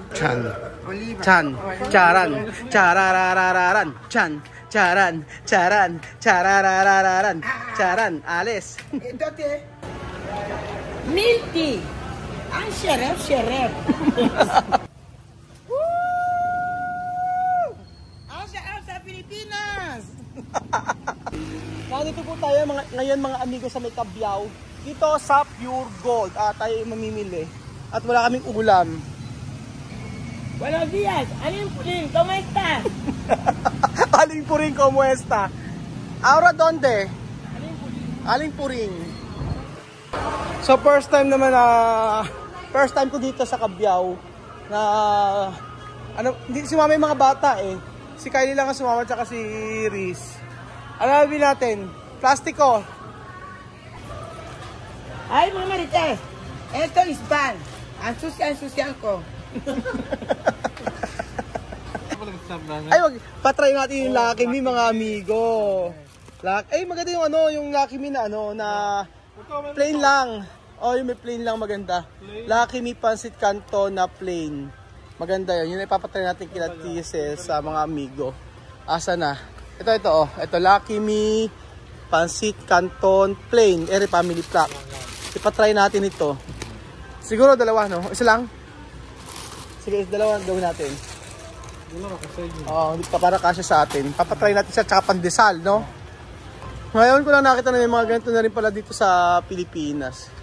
Chan. Chan. Charan. Charararararan. Chan. Charan. Charan. Charararararan. Charan. Alis. Milky. Ang syarap. Ang syarap sa Pilipinas. Nandito po tayo ngayon mga amigo sa may Cabiao. Dito sa Pure Gold. Tayo mamimili. At wala kaming ulam. Buenos días. Aling Puling, ¿cómo estás? Aling Puring, ¿cómo está? Ahora donde? Aling Puring. So first time naman first time ko dito sa Cabiao na hindi sumama yung mga bata eh. Si Kylie lang ang sumama tsaka si Riz. Ano sabi natin? Plastiko. Ay, mga marites. Esto is pan. Ansusian ko. Ay, patry natin yung Lucky Me mga amigo. Ay, maganda yung yung Lucky Me na na plain lang. Yung may plain lang maganda. Lucky Me Pancit Canton na plain. Maganda yun. Yun ay papatry natin kila TSL sa mga amigo. Asa na? Ito Lucky Me Pancit Canton plain. Eri family pack. Ipatry natin ito. Siguro dalawa, no? Isa lang? Sige, dalawa gawin natin. Hindi pa para kasya sa atin. Papatry natin siya tsaka pandesal, no? Ngayon ko lang nakita na may mga ganito na rin pala dito sa Pilipinas.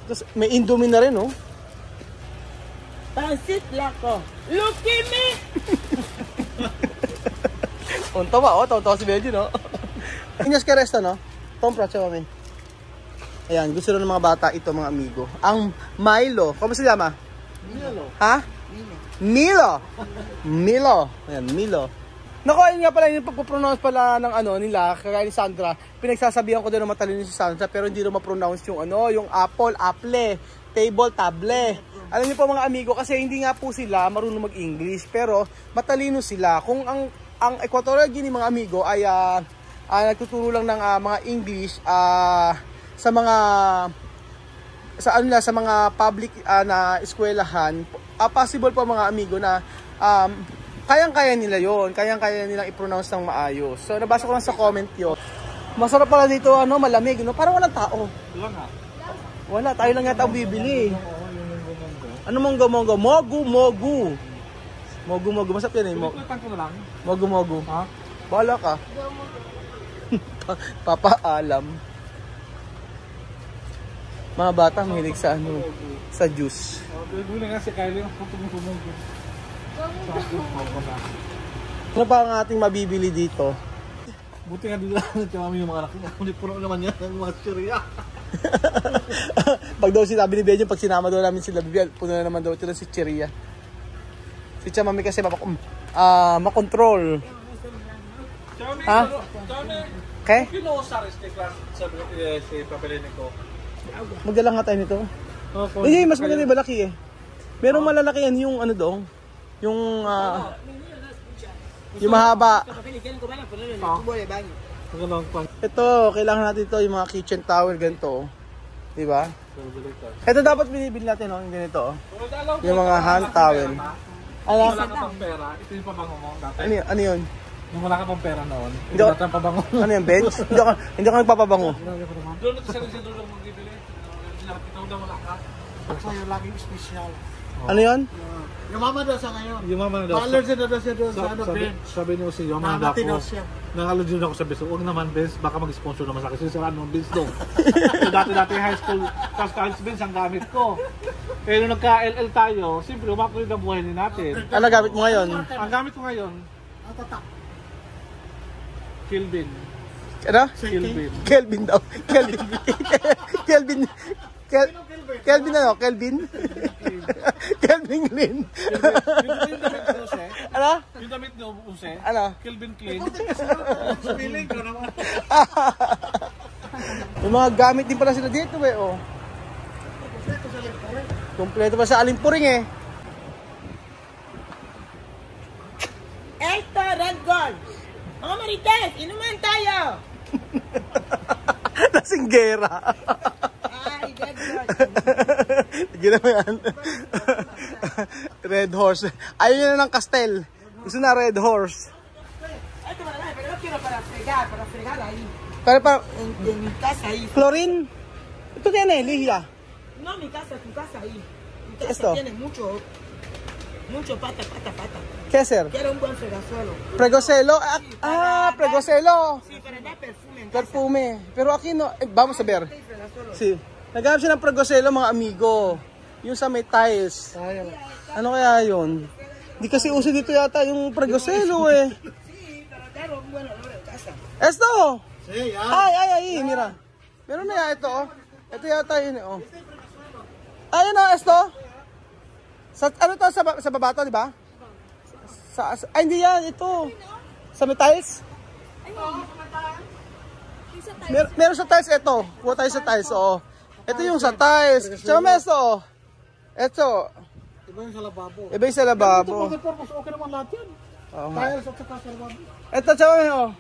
Tapos may Indomie na rin, no? Pancit lako. Look at me! Tawa si Benji, no? Inyas ka resto, no? Compra, siya kami. Ayan, gusto rin ng mga bata ito, mga amigo. Ang Milo. Kamo se llama? Milo. Ha? Milo. Ayan, Milo. Naku, ayun nga pala, yung pagpo-pronounce pala ng nila, kagaya ni Sandra, pinagsasabihan ko din na matalino si Sandra, pero hindi rin ma-pronounce yung yung apple, table, table. Alam niyo po mga amigo, kasi hindi nga po sila marunong mag-English, pero matalino sila. Kung ang Equatorial Guinea mga amigo ay nagtuturo lang ng mga English sa mga public na eskwelahan, possible po mga amigo na kayang-kaya nila yon, kayang-kaya nilang i-pronounce ng maayos. So nabasa ko lang sa comment yun. Masarap pala dito, malamig, no? Parang walang tao. Wala, tayo lang yata ang bibili. Ano monggo? Mogu. Masarap yan eh. Mogu. Ha? Bahala ka. Papaalam. Mga bata mahilig sa sa juice. Ano pa ang ating mabibili dito? Buti nga dito namin yung mga anak niya. Kundi puno naman yan ng mga chiriya. Pag daw sinabi ni Benjo, pag sinama daw namin sila Bibian, puno na naman daw ito si chiriya. Si Chamami kasi makontrol. Ha? Okay? Magdala nga tayo nito. Hindi, mas maganda yung malaki eh. Merong malalaki yan yung yung mahaba. Ito, kailangan natin ito, yung mga kitchen towel ganito. Diba? Ito dapat binibili natin, yung ganito. Yung mga hand towel. Wala ka pang pera, ito yung pabango mo dati. Ano yun? Nung wala ka pang pera noon, ito ang pabango. Ano yung bench? Hindi ako nagpapabango. Doon ito sa doon magbibili. Ikaw daw wala ka. Kasi yung laging special. Ano yun? Yung mama daw sa ngayon. Yung mama na daw. Pa-allergy na daw siya doon sa bench. Sabi niyo si yung mama Namatay daw siya. Nang-allergy na ako sa bench. Huwag naman bench, baka mag-sponsor naman sa akin. Sisiraan mo ang bench doon. So, dati high school, tapos college bench ang gamit ko. Eh nung nagka-LL tayo, siyempre umakulit ang buhay natin. Ano gamit mo ngayon? Ang gamit ko ngayon, Kelvin. Ano? Kelvin. Kelvin daw. Kelvin ano? Kelvin? Kelvin Clean. Yung damit ni Use. Ano? Yung damit ni Use. Ano? Kelvin Clean. Feeling ko naman. Yung mga gamit din pala sila dito eh, oh. Kompleto pa sa Alimpuring eh. Esto, Red Gold. Mga marites, inuman tayo. Lasinggera. Ay, Gila mo yan. Red horse. Ayaw niya na ng Castel. Gusto na red horse. Esto para nada, pero no quiero para fregar ahí. Pero pa, En mi casa ahí. Florin. Ito yan eh, Ligia. No, mi casa, tu casa ahí. Mi casa Esto. tiene mucho pata. Kaya sir? Quiero un buen fregazuelo. Pregoselo. Pregoselo. Sí, para dar perfume en casa. Perfume. Pero aquí no, vamos a ver. Sí, fregazuelo. Si, naghanap siya ng pregoselo mga amigo. Yung sa may tiles. Ano kaya yun? Di kasi uso dito yata yung pregoselo eh. Sí, para dar un buen olor en casa. Esto! Sí, ya. Ay, mira. Meron na yan ito oh. Ito yata yun oh. Ayun oh, esto. Sa, ano to, sa baba to, di ba? Ay, hindi yan, ito. Sa may tiles? Meron sa tiles ito. Kuha tayo sa tiles, oo. Ito yung sa tiles. Tsaka may ito, oh. Ito. Iba yung sa lababo. Iba yung sa lababo. Ito, purpose, okay naman lahat yan. Oo nga. Tiles at saka sa lababo. Ito, tsaka may, oh.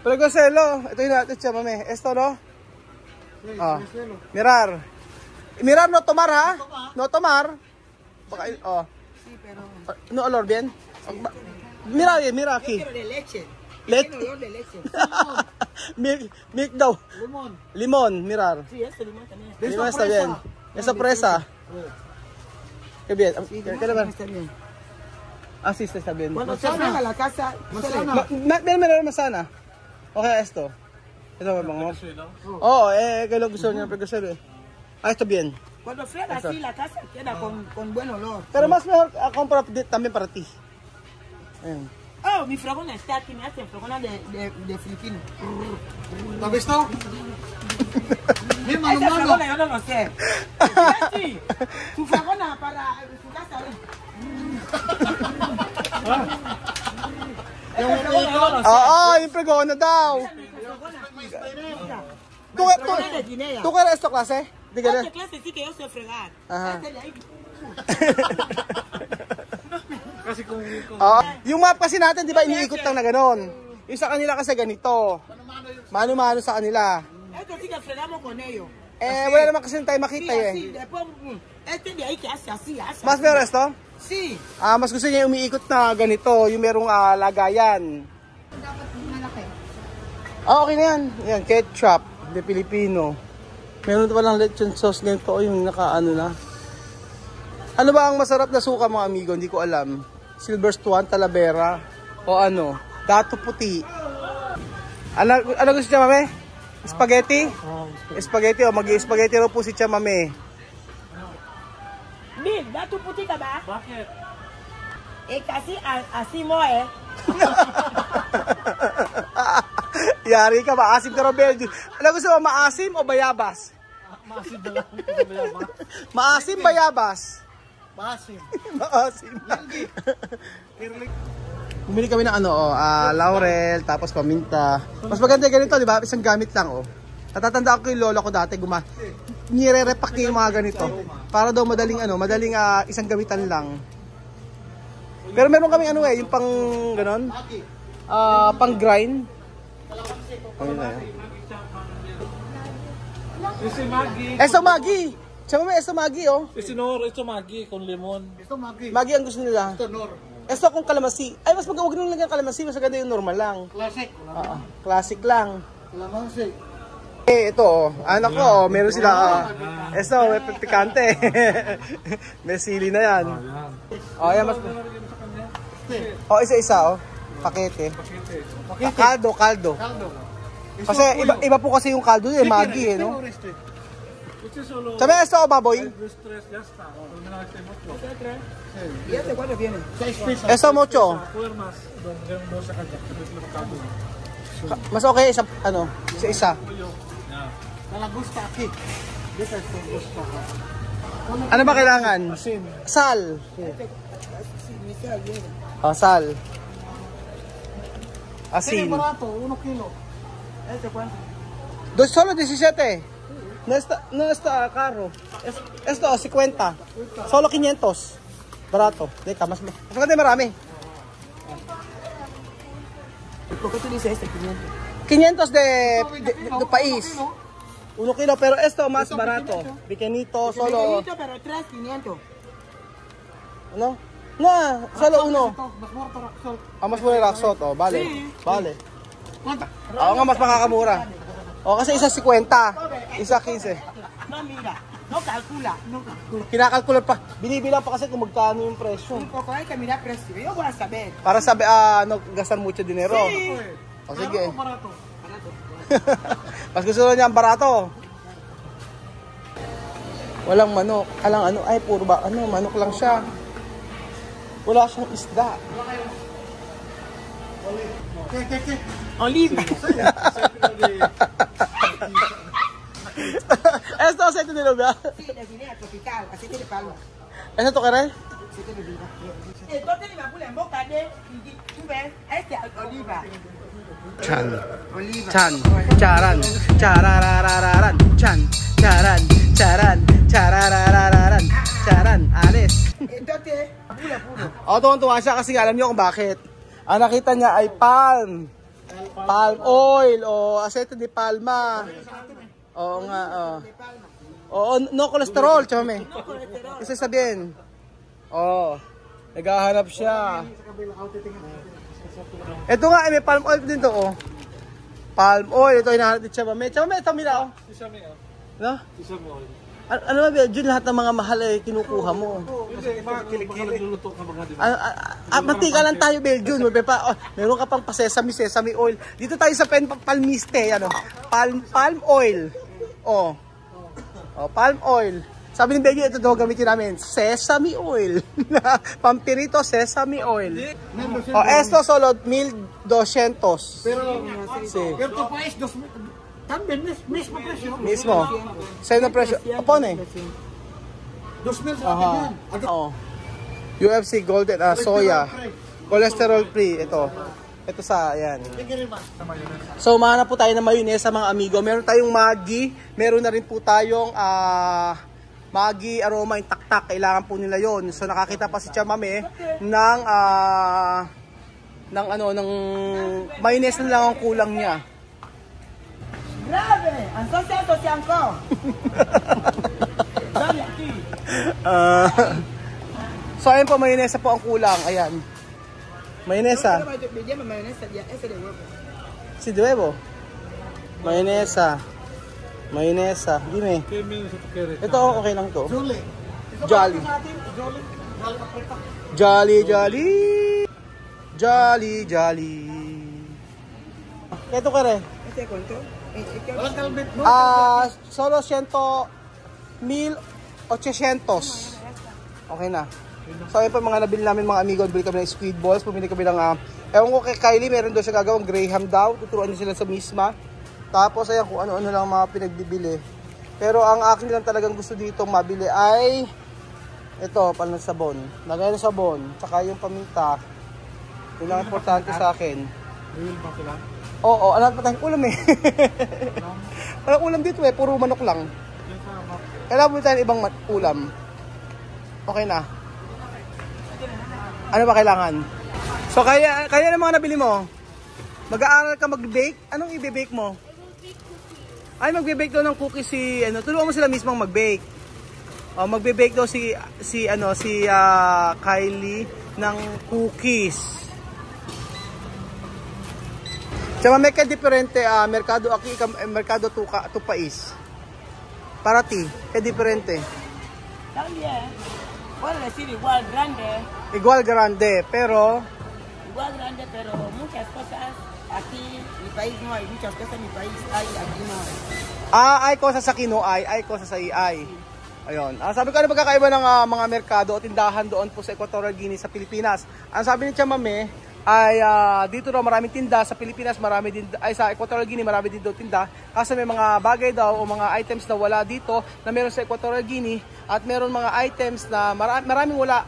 Pregoselo. Ito yung natin, tsaka may. Esto, no? Oh. Mirar. Mirar, no tomar, ha? No tomar. Baka, oh. Sí, pero No olor bien. Mira bien, mira yo aquí. quiero de leche. Leche. Tiene olor de leche. Milk daw. Limon. Limon, mirar. Sí, este limón también. Limon está bien. Esa presa. Qué bien. Sí, ¿Qué limón le va? está bien. Ah, sí, está bien. Cuando se frega la casa, Mira, masana. Okay, esto. Ito ba mga? Oo, kaya lang gusto niya pagkasal eh. Ah, ito bien. cuando frega así la casa queda con buen olor. Pero mas mejor compra también para ti. Ayan. Oh, mi fragona está aquí, me hacen fragona de filipino. ¿Lo has visto? Mira, Esa mano. fragona yo no lo sé. Sí, tu fragona para su casa. Esa fragona yo no lo sé. Oo, yung pregona daw. Fragona de Guinea. ¿Tú quieres esto clase? Dígale. Esta clase sí que yo sé fregar. Ajá. Este de ahí. Kasi kung Oo. Yung map kasi natin, di ba, iniikot lang na ganon. Yung sa kanila kasi ganito. Mano-mano sa kanila. Esto sí que fregamos con ellos. Wala naman kasi tayo Sí, makita así, eh. después, este de ahí que hace así, hace. Mas meron esto? Sí. Mas gusto niya yung umiikot na ganito, yung merong lagayan. Dapat malaki. Okay na yan. Yan, ketchup, de Pilipino. Meron pa lang lechon sauce ganito, yung nakaano na. Ano ba ang masarap na suka mga amigo? Hindi ko alam. Silver Swan, Talavera, o ano, Dato Puti. Ano gusto niya, mame? Spaghetti? Spaghetti, mag-spaghetti raw po si Tia Mame. Bill, da tu putica ba? bakit? Kasi así mo eh. Yari ka, maasim ka Robel. Ano gusto mo, maasim o bayabas? Maasim na lang. Maasim, bayabas? Maasim. Maasim. Bumili kami ng laurel, tapos paminta. Mas maganda ganito, di ba? Isang gamit lang, oh. Natatandaan ko yung lola ko dati, nire-repack niya yung mga ganito. Para daw madaling isang gamitan lang. Pero meron kami yung pang ganon. Pang grind. Ayun na yun. Ito Maggi. Esto Maggi! Tsaka may Esto Maggi, oh. Ito Maggi con lemon. Ito, Maki. Maggi ang gusto nila. Ito, Nor. Esto kung kalamasi. Ay, mas huwag nyo lang yung kalamasi. Mas maganda yung normal lang. Classic. Classic lang. Kalamansi. Ito, oh. Anak ko, oh. Meron sila. Esto, may pikante. May sili na yan. Oh, yan mas... Oh, isa-isa, oh. Pakete. Kaldo. Caldo. Kasi iba po kasi yung kaldo eh, Maggi eh, no? Ito solo. Sabi, esto, oh, baboy. Stress, ya está. Terminal este mucho. ¿Y este cuánto viene? 6 pesos. Esto, mucho. Puermas. Dos sa kanya. Mas okay, isa-isa. Kala gusta aquí. Dito ito gusta. Ano ba kailangan? Sal. Oh, sal. Sige, Asin. barato. 1 kilo. ¿Este cuánto? Solo 17. No está caro. Esto, 50. Solo 500. Barato. Deka, mas maganda marami. ¿Por qué tú dices este 500? 500 de país. 1 kilo, pero esto mas barato. Pequeñito, solo. Pequeñito, pero 3,500. Ano? Na, solo 1. Mas mura to Rock Salt. Mas mura yung rock salt, oh. Vale. Vale. Kwanta? Oo nga, mas makakamura. O, kasi isa 50. Isa 15. No, mira. No calcula. Kinakalkulat pa. Binibilang pa kasi kung magkano yung presyo. Un poco hay que mirar precio. Yo voy a saber. Para sabi, ano, gastar mucho dinero. O, sige. Barato. Mas gusto niya ang barato. Walang manok. Alang ano, ay puro ba, ano, manok lang siya. Wala siyang isda. Oliva. Esto, aceite de oliva. Sí, de Guinea tropical. Aceite de palma. Esto to kere? Aceite de oliva. Entonces, me puse en boca de. Tú ves, este es oliva. Chan. Oliva. Chan. Charan. Charararararan. Chan. Charan. Charan. Charararararan. Charan. Alis. Entonces, puro. O, tuwang-tuwa siya kasi alam niyo kung bakit. Ang nakita niya ay palm. Palm oil o aceite de palma. Oo nga, Oo, no cholesterol, chame. Kasi sabihin. Oo. Naghahanap siya. Ito nga, may palm oil din to, oh. Palm oil, ito hinahanap din chame. Chame, ito mila, oh. Sesame oil. No? Sesame oil. Ano ba, Jun, lahat ng mga mahal ay kinukuha mo. Kasi baka nagluluto ka mga din. Mantika lang tayo, Belgium. Meron ka pang sesame oil. Dito tayo sa palmiste, ano? Palm oil. Oh, palm oil. Sabi ni Belgium, ito daw gamitin namin. Sesame oil. Pampirito sesame oil. Esto solo 1,200. Pero, Sí. pero tu país, también mismo presyo. Mismo. Same na presyo. Upon eh. 2,000 sa atin Aha. yan. Oo. UFC Golden Soya. Cholesterol free. Ito sa, ayan. So, mahanap po tayo ng mayonnaise sa mga amigo. Meron tayong Maggi. Meron na rin po tayong Maggi aroma yung taktak. Kailangan po nila yon. So, nakakita pa si Chamame ng mayonnaise na lang ang kulang niya. Grave. Asocian ko. Dale aquí. So, ayun po, mayonnaise po ang kulang. Ayan. Mayonnaise. Me llama mayonesa ya. Ese de huevo. Si Duevo. Mayonnaise. Mayonnaise. Dime. 10 minutes sa tukere. Ito, okay lang to. Jolly. Jolly. Jolly. Ito ka rin. Ese cuento. Walang kalbit mo. Solo 1,800. Okay na. So ayun po mga nabili namin mga amigo, bili kami ng squid balls, bumili kami ng ewan ko kay Kylie, meron daw siya gagawang Graham daw, tuturuan niya sila sa misma. Tapos ayan kung ano-ano lang mga pinagbibili. Pero ang akin lang talagang gusto dito mabili ay ito, pansabon. Lagay ng sabon, tsaka yung paminta. Yun lang importante sa akin. Real ba sila? Oo, ano pa tayong ulam eh. Walang ulam dito eh, puro manok lang. Kailangan mo tayo ibang ulam. Okay na. Ano ba kailangan? So kaya ng mga nabili mo? Mag-aaral ka mag-bake? Anong i-bake mo? Ay, magbe-bake daw ng cookies si tulungan mo sila mismong mag-bake. Magbe-bake daw si Kylie ng cookies. Chama may ka diferente merkado aquí, merkado tu país. Para ti, que diferente. También. Puedo decir igual grande, pero muchas cosas aquí en mi país no hay, muchas cosas en mi país hay, aquí no hay. Ay cosas sa kino ay cosas sa ay. Ayun. Sabi ko ano pagkakaiba ng mga merkado o tindahan doon po sa Equatorial Guinea sa Pilipinas. Ang sabi ni Chamame ay dito raw maraming tinda sa Pilipinas, marami din ay sa Equatorial Guinea marami din daw tinda kasi may mga bagay daw o mga items na wala dito na meron sa Equatorial Guinea at meron mga items na maraming wala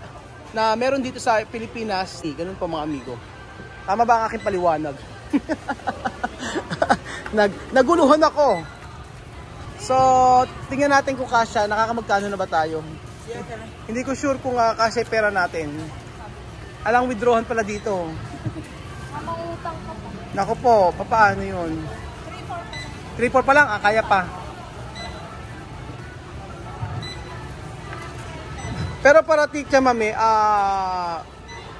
na meron dito sa Pilipinas. Ganun po mga amigo. Tama ba ang aking paliwanag? Naguluhan ako. So, tingnan natin kung kasya, nakakamagkano na ba tayo? Hindi ko sure kung kasya pera natin. Alang withdrawan pala dito. Mangutang ka pa. Nako po, paano yun? 3-4 pa lang, kaya pa. Pero para ti, chamame,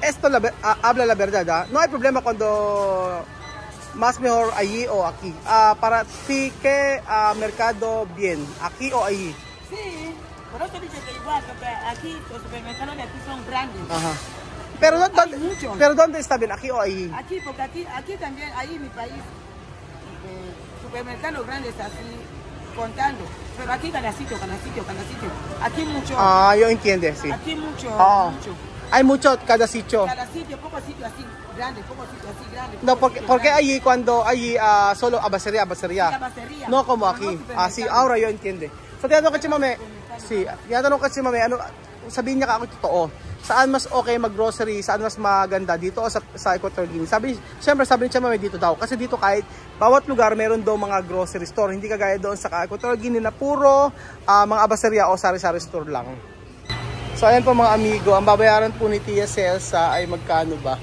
esto habla la verdad, no hay problema cuando más mejor allí o aquí. Para ti, ¿qué mercado bien? ¿Aquí o allí? Sí, por eso dice que igual, porque aquí los supermercados de aquí son grandes. Ajá. Pero, muchos. pero ¿dónde está bien? ¿Aquí o allí? Aquí, porque aquí también, ahí en mi país, supermercados grandes así, contando. Pero aquí cada sitio. Aquí mucho. Yo entiendo, sí. Aquí mucho, mucho. Hay mucho cada sitio. Cada sitio, pocos sitios así grandes, pocos sitios así grandes. No, porque allí cuando allí solo abasería. No como aquí. Sí, ahora yo entiendo. So tinatanong ko si Mame, ano, sabihin niya ako totoo. Saan mas okay mag-grocery, saan mas maganda, dito o sa Equatorial Guinea? Siyempre sabi niya Mame dito daw. Kasi dito kahit bawat lugar meron daw mga grocery store. Hindi kagaya doon sa Equatorial Guinea na puro mga abaseria o sari-sari store lang. So ayan po mga amigo, ang babayaran po ni Tia Celsa ay magkano ba?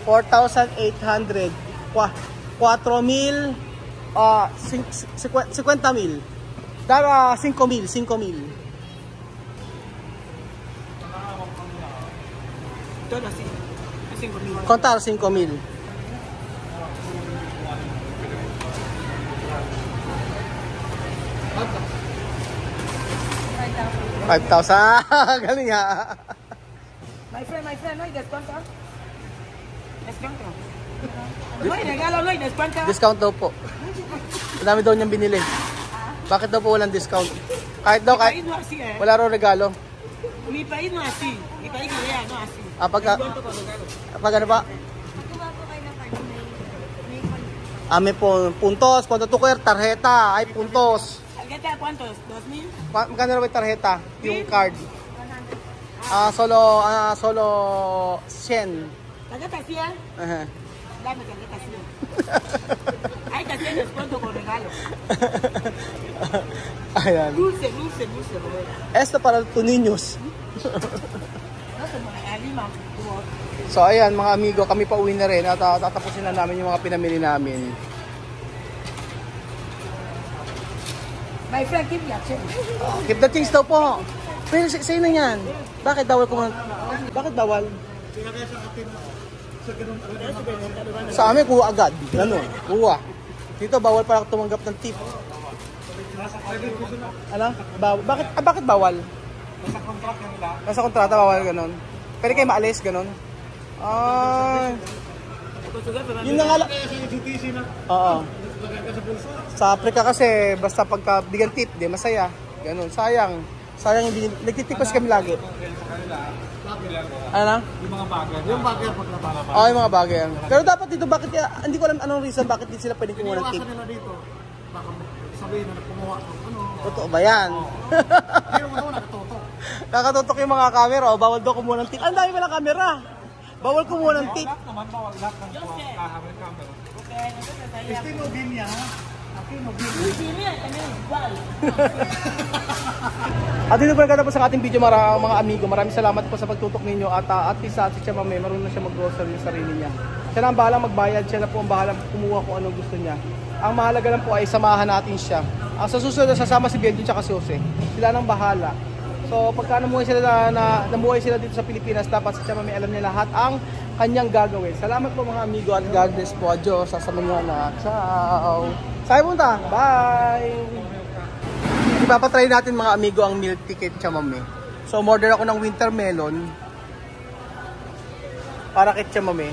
4,800. 4,000. 50,000. Dara 5,000. Todo así, 5,000. Contar 5,000. $5,000. Galing ha. My friend, no hay descuento. No hay regalo, no hay descuento. Discount daw po. Madami daw niyang binili. Bakit daw po walang discount? Kahit Mi país kahit no así, wala raw regalo. Mi país no así. Mi país no es así. Descuento con regalo. Pag ano ba? May puntos. Cuando tú quieres tarjeta, hay puntos. ¿Tarjeta cuántos? ¿2,000? Magkano raw yung tarjeta? Yung card. Solo 100. ¿Tarjeta 100? Ajá. Dame tarjeta 100. Hay que hacer descuento con regalo. Ayan. Dulce, Roberto. Esto para tus niños. No se me alima. So ayan mga amigo, kami pa uwi na rin at tatapusin na namin yung mga pinamili namin. My friend, keep your change. Keep the things daw po. Pero sa'yo na yan. Bakit bawal ko? Bakit bawal? Sa amin, kuha agad. Ano? Kuha. Dito, bawal pala tumanggap ng tip. Ano? Bakit bawal? Nasa kontrata, bawal ganon. Pwede kayo maalis, ganon. Yun na nga lang. Oo. Sa Africa kasi, basta pagka bigyan tip, di masaya. Ganon, sayang. Sayang hindi, nagtitipas kami lagi. Ano? Yung mga bagay. Yung bagay pag napalabas. Yung mga bagay. Pero dapat dito, bakit kaya, hindi ko alam anong reason bakit di sila pwedeng kumuha ng tip. Iniwasan nila dito. Baka sabihin na kumuha ng ano. Totoo ba yan? Hindi naman ako nakatutok. Nakatutok yung mga camera, bawal daw kumuha ng tip. Ang dami pala camera. Bawal kumuha ng tip. Lahat naman, bawal lahat ng kahamay camera. Este no viene ha. Aquí no viene. At dito po nagkatapos sa ating video mga amigo. Maraming salamat po sa pagtutok ninyo. At least si Tia Mame, marunong na siya mag-grocery yung sarili niya. Siya na ang bahalang magbayad, siya na po ang bahalang kumuha kung anong gusto niya. Ang mahalaga lang po ay samahan natin siya. Ang sa susunod na sasama si Benji at si Jose. Sila nang bahala. So pagka namuhay sila dito sa Pilipinas, dapat si Tia Mame alam niya lahat ang kanyang gagawin. Salamat po mga amigo at God bless po. Adios. Sasamahan na. Ciao. Sa'yo punta. Bye. Ipapatry natin mga amigo ang meal ticket Tia Mame. So umorder ako ng winter melon para kay Tia Mame.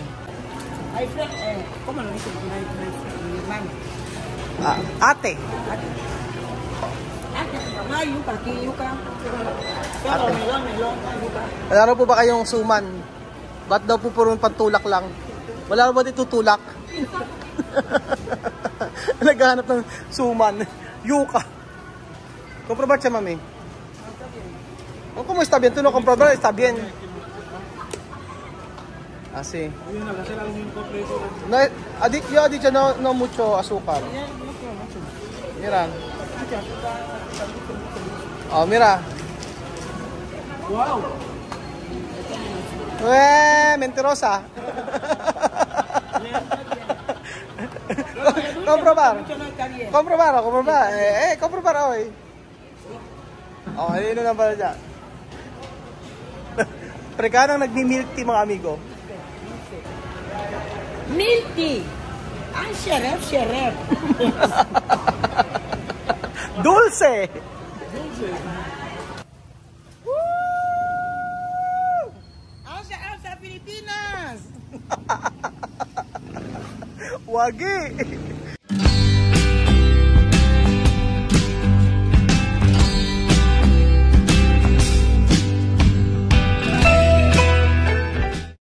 My friend, ¿cómo lo dice mi hermano? Ate. No hay yuca aquí, yuca. Pero melón, yuca. Wala raw po ba kayong suman? Ba't daw po puro pantulak lang? Wala raw ba dito tulak? Naghahanap ng suman. Yuka. Comprobar Tia Mame. ¿Cómo está bien? Tú no comprobar, está bien. Así. No, yo he dicho no mucho azúcar. Mira. Oh, mira. Wow. Mentirosa. Comprobar. Comprobar hoy. Oh, ano na pala dyan? Prekanang nagmi-milk tea mga amigo. Milk tea. Ang syarap. Dulce! Ang sarap sa Pilipinas! Wagi!